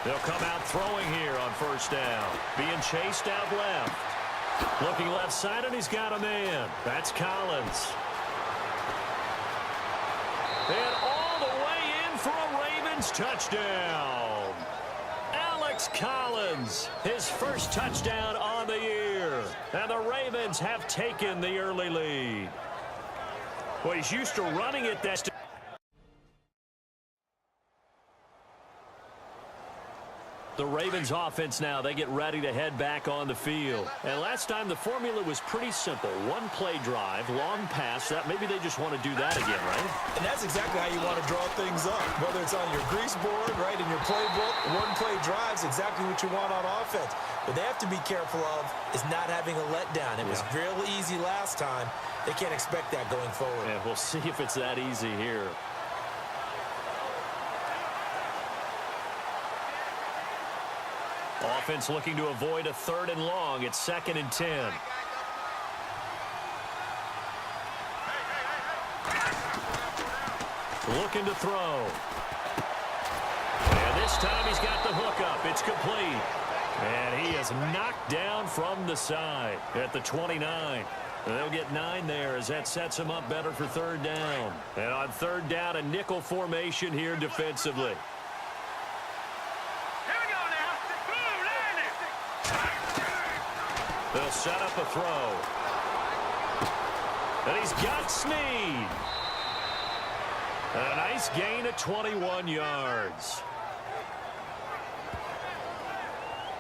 They'll come out throwing here on first down. Being chased out left. Looking left side, and he's got a man. That's Collins. And all the way in for a Ravens touchdown. Alex Collins, his first touchdown on the year. And the Ravens have taken the early lead. Well, he's used to running it that. The Ravens offense now, they get ready to head back on the field. And last time the formula was pretty simple. One play drive, long pass. That maybe they just want to do that again, right? And that's exactly how you want to draw things up. Whether it's on your grease board, right, in your playbook, one play drive's exactly what you want on offense. What they have to be careful of is not having a letdown. It was real easy last time. They can't expect that going forward. Yeah, we'll see if it's that easy here. Offense looking to avoid a 3rd and long. It's 2nd and 10. Looking to throw. And this time he's got the hook up. It's complete. And he is knocked down from the side at the 29. They'll get 9 there as that sets him up better for 3rd down. And on 3rd down, a nickel formation here defensively. They'll set up a throw. And he's got Snead. A nice gain of 21 yards.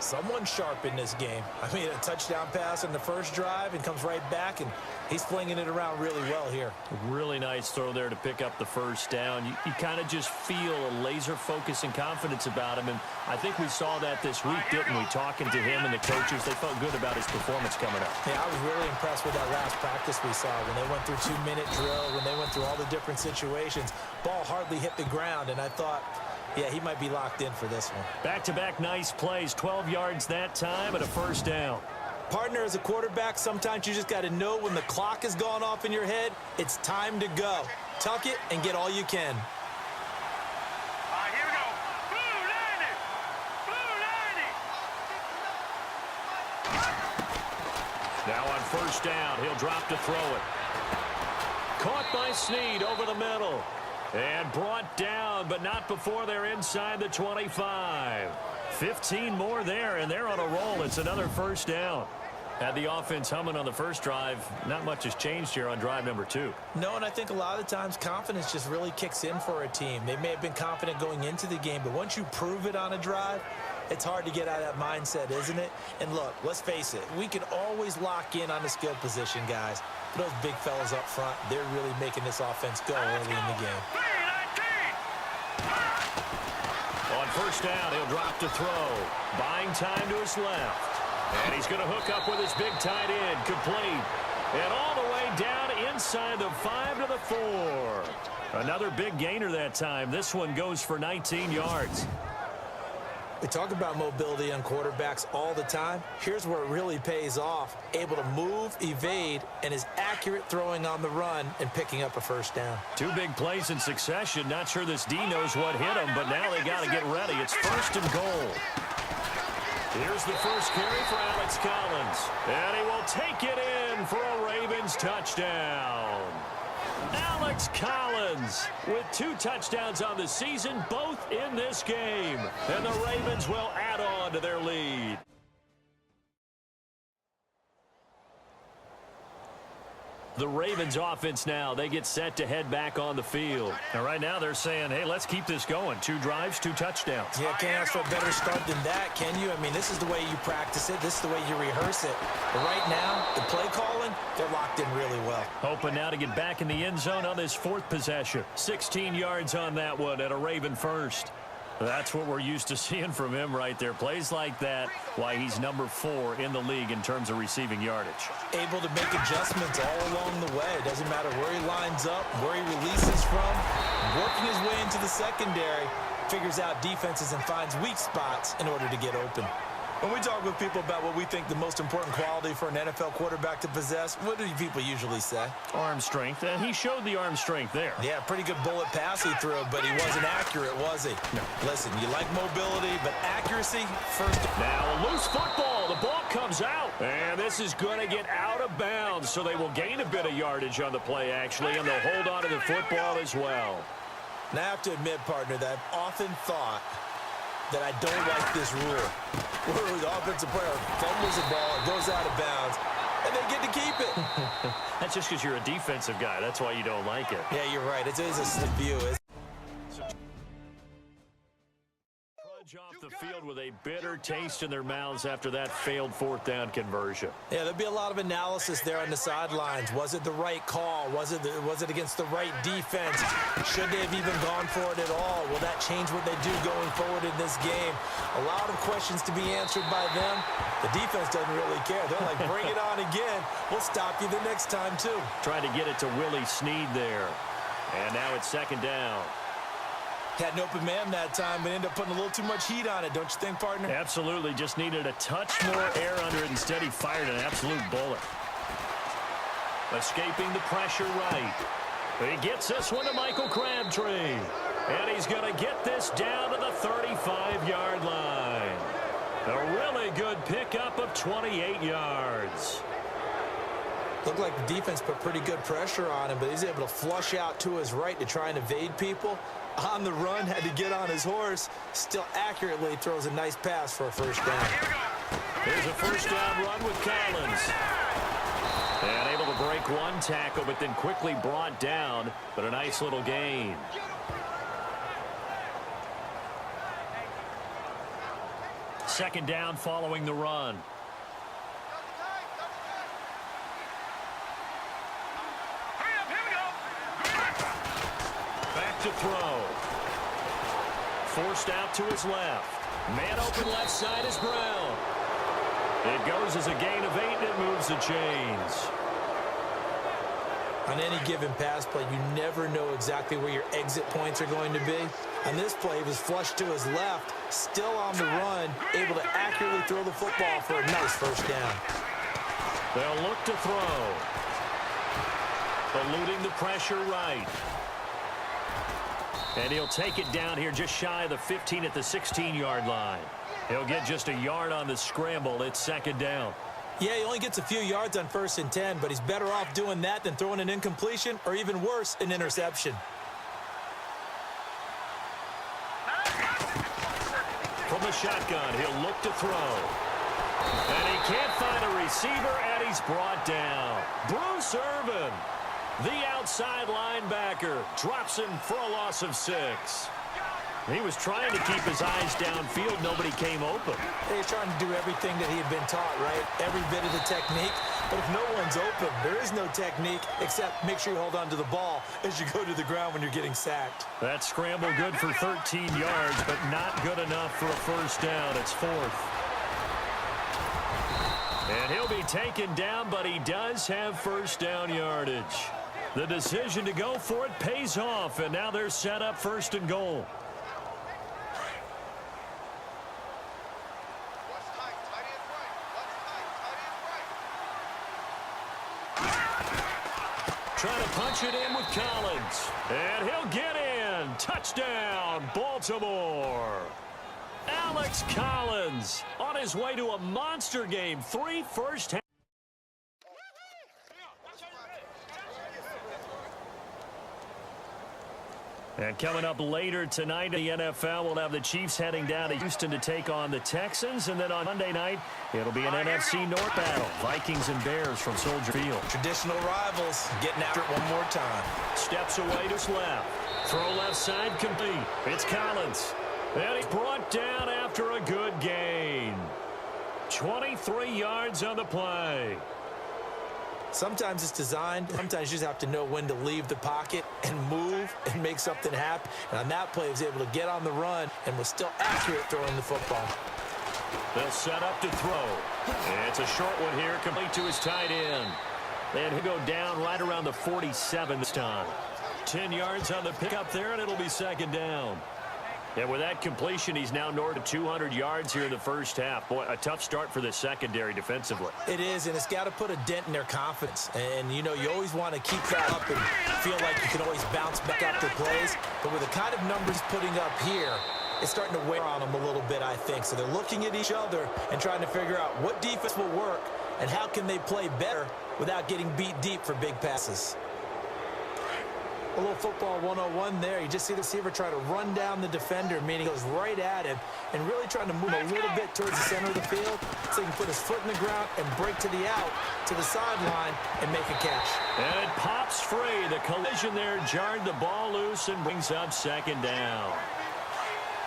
Someone sharp in this game. I mean, a touchdown pass on the first drive and comes right back, and he's flinging it around really well here. Really nice throw there to pick up the first down. You kind of just feel a laser focus and confidence about him, and I think we saw that this week, didn't we? Talking to him and the coaches, they felt good about his performance coming up. Yeah, I was really impressed with that last practice we saw when they went through 2-minute drill, when they went through all the different situations. Ball hardly hit the ground, and I thought, yeah, he might be locked in for this one. Back-to-back nice plays, 12 yards that time and a first down. Partner, as a quarterback, sometimes you just got to know when the clock has gone off in your head, it's time to go. Tuck it and get all you can. Here we go. Blue 90. Now on first down, he'll drop to throw it. Caught by Snead over the middle. And brought down, but not before they're inside the 25. 15 more there, and they're on a roll. It's another first down. Had the offense humming on the first drive. Not much has changed here on drive number 2. No, and I think a lot of times confidence just really kicks in for a team. They may have been confident going into the game, but once you prove it on a drive, it's hard to get out of that mindset, isn't it? And look, let's face it, we can always lock in on the skill position, guys. But those big fellas up front, they're really making this offense go early in the game. On first down, he'll drop to throw. Buying time to his left. And he's going to hook up with his big tight end. Complete. And all the way down inside the 5 to the 4. Another big gainer that time. This one goes for 19 yards. We talk about mobility on quarterbacks all the time. Here's where it really pays off. Able to move, evade, and is accurate throwing on the run and picking up a first down. 2 big plays in succession. Not sure this D knows what hit him, but now they got to get ready. It's 1st and goal. Here's the first carry for Alex Collins. And he will take it in for a Ravens touchdown. Alex Collins with 2 touchdowns on the season, both in this game. And the Ravens will add on to their lead. The Ravens offense now, they get set to head back on the field. And right now they're saying, hey, let's keep this going. 2 drives, 2 touchdowns. Yeah, can't ask for a better start than that, can you? I mean, this is the way you practice it. This is the way you rehearse it. But right now, the play calling, they're locked in really well. Hoping now to get back in the end zone on this 4th possession. 16 yards on that one at a Raven first. That's what we're used to seeing from him right there. Plays like that, why he's number 4 in the league in terms of receiving yardage. Able to make adjustments all along the way. Doesn't matter where he lines up, where he releases from. Working his way into the secondary, figures out defenses and finds weak spots in order to get open. When we talk with people about what we think the most important quality for an NFL quarterback to possess, what do people usually say? Arm strength, and he showed the arm strength there. Yeah, pretty good bullet pass he threw, but he wasn't accurate, was he? No. Listen, you like mobility, but accuracy first. Now a loose football. The ball comes out, and this is going to get out of bounds, so they will gain a bit of yardage on the play, actually, and they'll hold on to the football as well. Now, I have to admit, partner, that I've often thought that I don't like this rule, where the offensive player fumbles the ball, it goes out of bounds, and they get to keep it. That's just because you're a defensive guy. That's why you don't like it. Yeah, you're right. It is a slick view. Off the field with a bitter taste in their mouths after that failed fourth down conversion. Yeah, there'll be a lot of analysis there on the sidelines. Was it the right call? Was it against the right defense? Should they have even gone for it at all? Will that change what they do going forward in this game? A lot of questions to be answered by them. The defense doesn't really care. They're like, bring it on again. We'll stop you the next time, too. Trying to get it to Willie Snead there. And now it's second down. Had an open man that time, but ended up putting a little too much heat on it, don't you think, partner? Absolutely. Just needed a touch more air under it. Instead, he fired an absolute bullet. Escaping the pressure right. He gets this one to Michael Crabtree. And he's going to get this down to the 35-yard line. A really good pickup of 28 yards. Looked like the defense put pretty good pressure on him, but he's able to flush out to his right to try and evade people. On the run, had to get on his horse. Still accurately throws a nice pass for a first down. Here's a first down run with Collins. And able to break one tackle, but then quickly brought down. But a nice little gain. Second down following the run. Back to throw. Forced out to his left. Man open left side is Brown. It goes as a gain of 8, and it moves the chains. On any given pass play, you never know exactly where your exit points are going to be. On this play, he was flushed to his left, still on the run, able to accurately throw the football for a nice first down. They'll look to throw. Eluding the pressure right. And he'll take it down here just shy of the 15 at the 16-yard line. He'll get just a yard on the scramble. It's second down. Yeah, he only gets a few yards on 1st and 10, but he's better off doing that than throwing an incompletion or even worse, an interception. From the shotgun, he'll look to throw. And he can't find a receiver, and he's brought down. Bruce Irvin, the outside linebacker, drops him for a loss of 6. He was trying to keep his eyes downfield. Nobody came open. He's trying to do everything that he had been taught, right? Every bit of the technique. But if no one's open, there is no technique except make sure you hold on to the ball as you go to the ground when you're getting sacked. That scramble good for 13 yards, but not good enough for a first down. It's 4th. And he'll be taken down, but he does have first down yardage. The decision to go for it pays off, and now they're set up 1st and goal. Trying to punch it in with Collins. And he'll get in. Touchdown, Baltimore. Alex Collins on his way to a monster game. 3 first half. And coming up later tonight in the NFL, we'll have the Chiefs heading down to Houston to take on the Texans. And then on Monday night, it'll be an NFC North battle. Vikings and Bears from Soldier Field. Traditional rivals getting after it one more time. Steps away to his left. Throw left side complete. It's Collins. And he's brought down after a good gain. 23 yards on the play. Sometimes it's designed. Sometimes you just have to know when to leave the pocket and move and make something happen. And on that play, he was able to get on the run and was still accurate throwing the football. They'll set up to throw. And it's a short one here, complete to his tight end. And he'll go down right around the 47 this time. 10 yards on the pickup there, and it'll be second down. And with that completion, he's now north of 200 yards here in the first half. Boy, a tough start for the secondary defensively. It is, and it's got to put a dent in their confidence. And, you know, you always want to keep that up and feel like you can always bounce back after plays. But with the kind of numbers putting up here, it's starting to wear on them a little bit, I think. So they're looking at each other and trying to figure out what defense will work and how can they play better without getting beat deep for big passes. A little football 101 there. You just see the receiver try to run down the defender, meaning he goes right at him and really trying to move a little bit towards the center of the field so he can put his foot in the ground and break to the out, to the sideline, and make a catch. And it pops free. The collision there jarred the ball loose and brings up second down.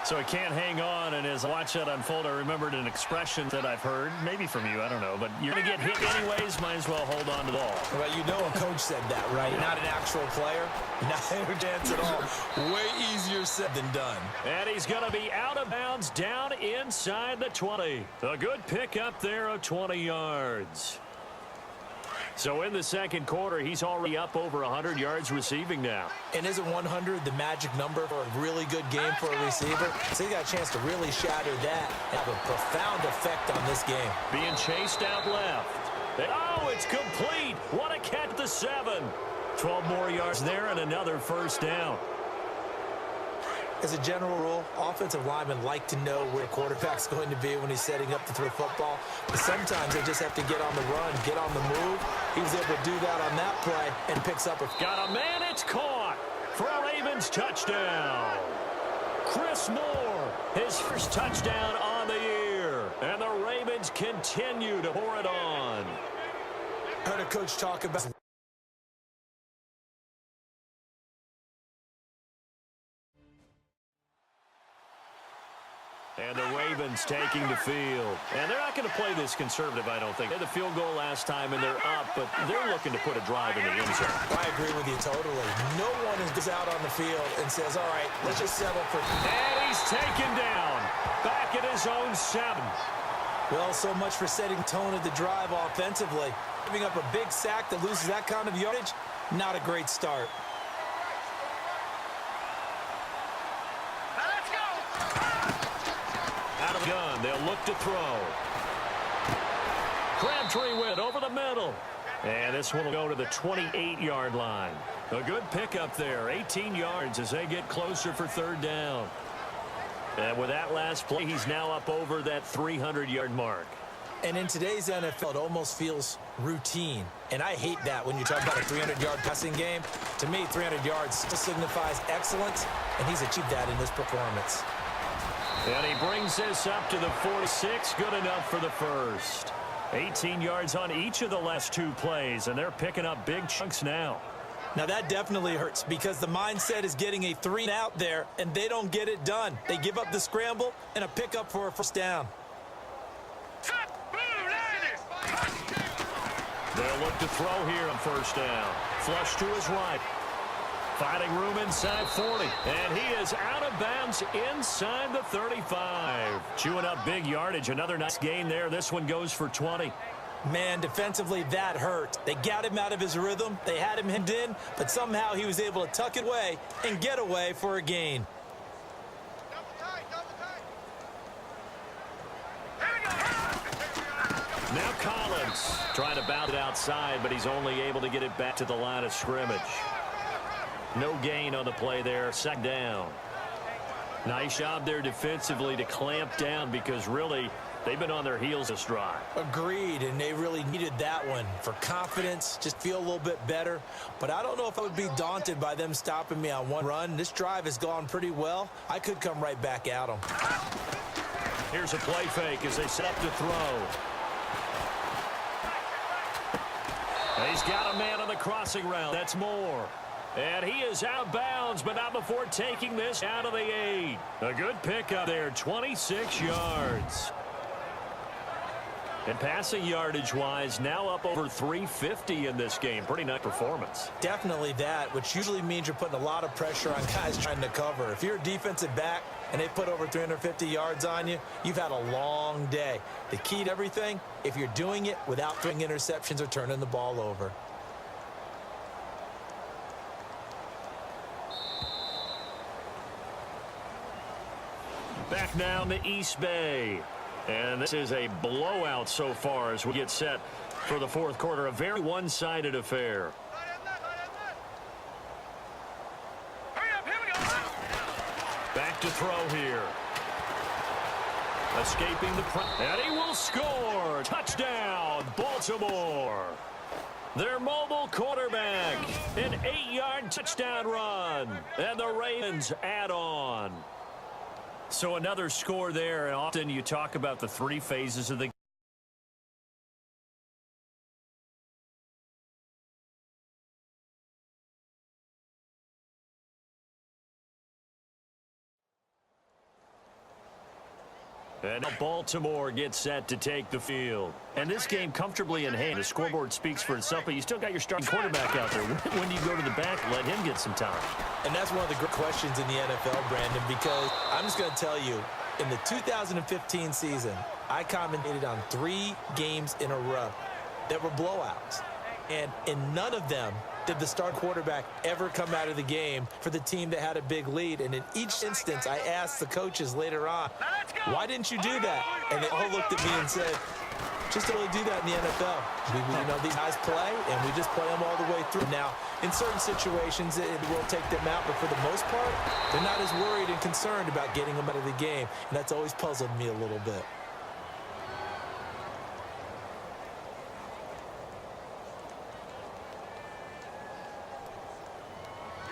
So he can't hang on, and as I watch that unfold, I remembered an expression that I've heard, maybe from you, I don't know, but you're going to get hit anyways, might as well hold on to the ball. Well, you know a coach said that, right? Not an actual player. Not a chance at all. Way easier said than done. And he's going to be out of bounds down inside the 20. A good pickup there of 20 yards. So in the second quarter, he's already up over 100 yards receiving now. And isn't 100 the magic number for a really good game for a receiver? So he got a chance to really shatter that and have a profound effect on this game. Being chased out left. And oh, it's complete. What a catch at the 7. 12 more yards there and another first down. As a general rule, offensive linemen like to know where the quarterback's going to be when he's setting up to throw football. But sometimes they just have to get on the run, get on the move. He was able to do that on that play and picks up a... Got a man, it's caught for a Ravens touchdown. Chris Moore, his first touchdown on the year. And the Ravens continue to pour it on. I heard a coach talk about... And the Ravens taking the field. And they're not going to play this conservative, I don't think. They had the field goal last time, and they're up, but they're looking to put a drive in the end zone. I agree with you totally. No one goes out on the field and says, all right, let's just settle for... And he's taken down. Back at his own 7. Well, so much for setting tone of the drive offensively. Giving up a big sack that loses that kind of yardage, not a great start. Out of the gun, they'll look to throw. Crabtree with over the middle. And this one will go to the 28-yard line. A good pickup there, 18 yards as they get closer for third down. And with that last play, he's now up over that 300-yard mark. And in today's NFL, it almost feels routine. And I hate that when you talk about a 300-yard passing game. To me, 300 yards still signifies excellence, and he's achieved that in this performance. And he brings this up to the 46. Good enough for the first. 18 yards on each of the last 2 plays, and they're picking up big chunks now. Now, that definitely hurts because the mindset is getting a 3 out there, and they don't get it done. They give up the scramble and a pickup for a first down. They'll look to throw here on first down. Flush to his right. Finding room inside 40. And he is out of bounds inside the 35. Chewing up big yardage. Another nice gain there. This one goes for 20. Man, defensively, that hurt. They got him out of his rhythm. They had him hemmed in, but somehow he was able to tuck it away and get away for a gain. Now Collins trying to bounce it outside, but he's only able to get it back to the line of scrimmage. No gain on the play there. Second down. Nice job there defensively to clamp down because really they've been on their heels this drive. Agreed, and they really needed that one for confidence, just feel a little bit better. But I don't know if I would be daunted by them stopping me on one run. This drive has gone pretty well. I could come right back at them. Here's a play fake as they set up to throw. He's got a man on the crossing route. That's Moore. And he is out of bounds, but not before taking this out of the 8. A good pickup there, 26 yards. And passing yardage-wise, now up over 350 in this game. Pretty nice performance. Definitely that, which usually means you're putting a lot of pressure on guys trying to cover. If you're a defensive back and they put over 350 yards on you, you've had a long day. The key to everything, if you're doing it without throwing interceptions or turning the ball over. Back now in the East Bay. And this is a blowout so far as we get set for the fourth quarter. A very one-sided affair. Hurry up, here we go. Back to throw here. Escaping the press. And he will score. Touchdown, Baltimore. Their mobile quarterback. An 8-yard touchdown run. And the Ravens add on. So another score there. And often you talk about the three phases of the game. And now Baltimore gets set to take the field. And this game comfortably in hand. The scoreboard speaks for itself, but you still got your starting quarterback out there. When do you go to the back and let him get some time? And that's one of the great questions in the NFL, Brandon, because I'm just going to tell you, in the 2015 season, I commentated on 3 games in a row that were blowouts. And in none of them did the star quarterback ever come out of the game for the team that had a big lead. And in each instance, I asked the coaches later on, why didn't you do that? And they all looked at me and said, just don't really do that in the NFL. You know, these guys play, and we just play them all the way through. Now, in certain situations, it will take them out, but for the most part, they're not as worried and concerned about getting them out of the game. And that's always puzzled me a little bit.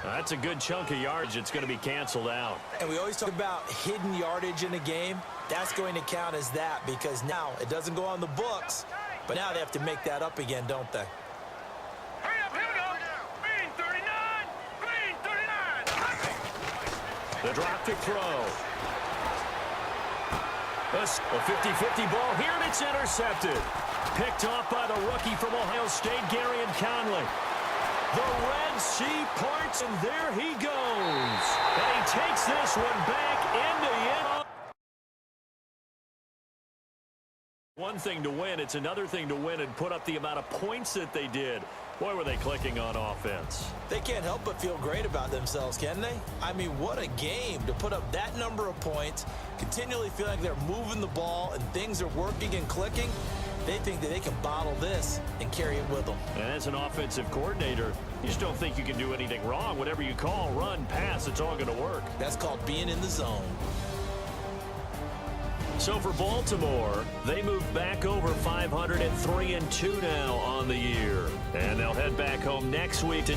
That's a good chunk of yardage. It's going to be canceled out. And we always talk about hidden yardage in a game. That's going to count as that because now it doesn't go on the books, but now they have to make that up again, don't they? Hurry up, here we go. Green 39. Green 39. The drop to throw. A 50-50 ball here, and it's intercepted. Picked off by the rookie from Ohio State, Garyon Conley. The Red Sea parts, and there he goes. And he takes this one back into the end. One thing to win, it's another thing to win and put up the amount of points that they did. Boy, were they clicking on offense. They can't help but feel great about themselves, can they? I mean, what a game to put up that number of points, continually feel like they're moving the ball and things are working and clicking. They think that they can bottle this and carry it with them. And as an offensive coordinator, you just don't think you can do anything wrong. Whatever you call, run, pass, it's all going to work. That's called being in the zone. So for Baltimore, they move back over 503-2 now on the year. And they'll head back home next week to